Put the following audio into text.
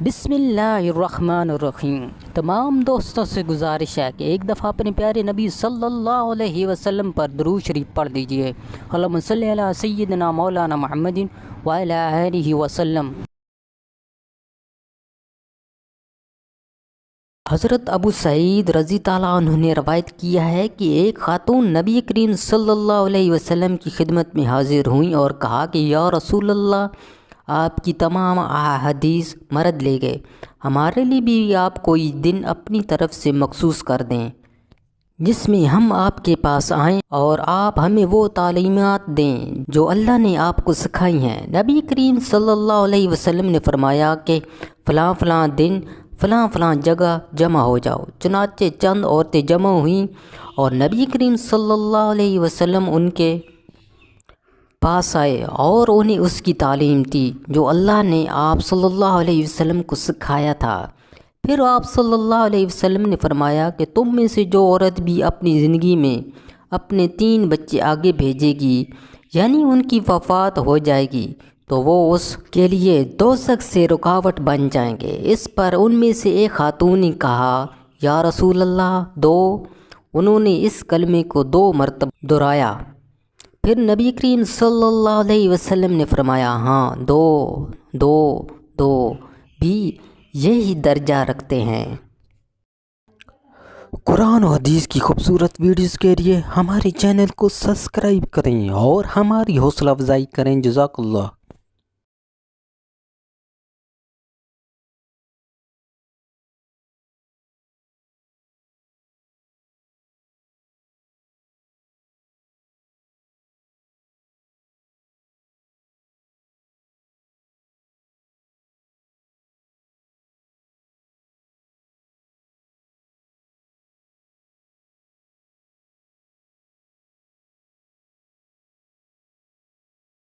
بسم اللہ الرحمن الرحیم۔ تمام دوستوں سے گزارش ہے کہ ایک دفعہ اپنے پیارے نبی صلی اللہ علیہ وسلم پر درود شریف پڑھ دیجئے۔ اللہم صلی علی سیدنا مولانا محمد وعلی آلہ وسلم۔ حضرت ابو سعید رضی تعالیٰ عنہ نے روایت کیا ہے کہ ایک خاتون نبی کریم صلی اللہ علیہ وسلم کی خدمت میں حاضر ہوئیں اور کہا کہ یا رسول اللہ، آپ کی تمام احادیث مرد لے گئے، ہمارے لیے بھی آپ کوئی دن اپنی طرف سے مخصوص کر دیں جس میں ہم آپ کے پاس آئیں اور آپ ہمیں وہ تعلیمات دیں جو اللہ نے آپ کو سکھائی ہیں۔ نبی کریم صلی اللہ علیہ وسلم نے فرمایا کہ فلاں فلاں دن فلاں فلاں جگہ جمع ہو جاؤ۔ چنانچہ چند عورتیں جمع ہوئیں اور نبی کریم صلی اللہ علیہ وسلم ان کے پاس آئے اور انہیں اس کی تعلیم دی جو اللہ نے آپ صلی اللہ علیہ وسلم کو سکھایا تھا۔ پھر آپ صلی اللہ علیہ وسلم نے فرمایا کہ تم میں سے جو عورت بھی اپنی زندگی میں اپنے 3 بچے آگے بھیجے گی، یعنی ان کی وفات ہو جائے گی، تو وہ اس کے لیے دوزخ سے رکاوٹ بن جائیں گے۔ اس پر ان میں سے ایک خاتون نے کہا یا رسول اللہ 2۔ انہوں نے اس کلمے کو 2 مرتبہ دہرایا۔ پھر نبی کریم صلی اللہ علیہ وسلم نے فرمایا ہاں 2 بھی یہی درجہ رکھتے ہیں۔ قرآن و حدیث کی خوبصورت ویڈیوز کے لیے ہمارے چینل کو سبسکرائب کریں اور ہماری حوصلہ افزائی کریں۔ جزاک اللہ۔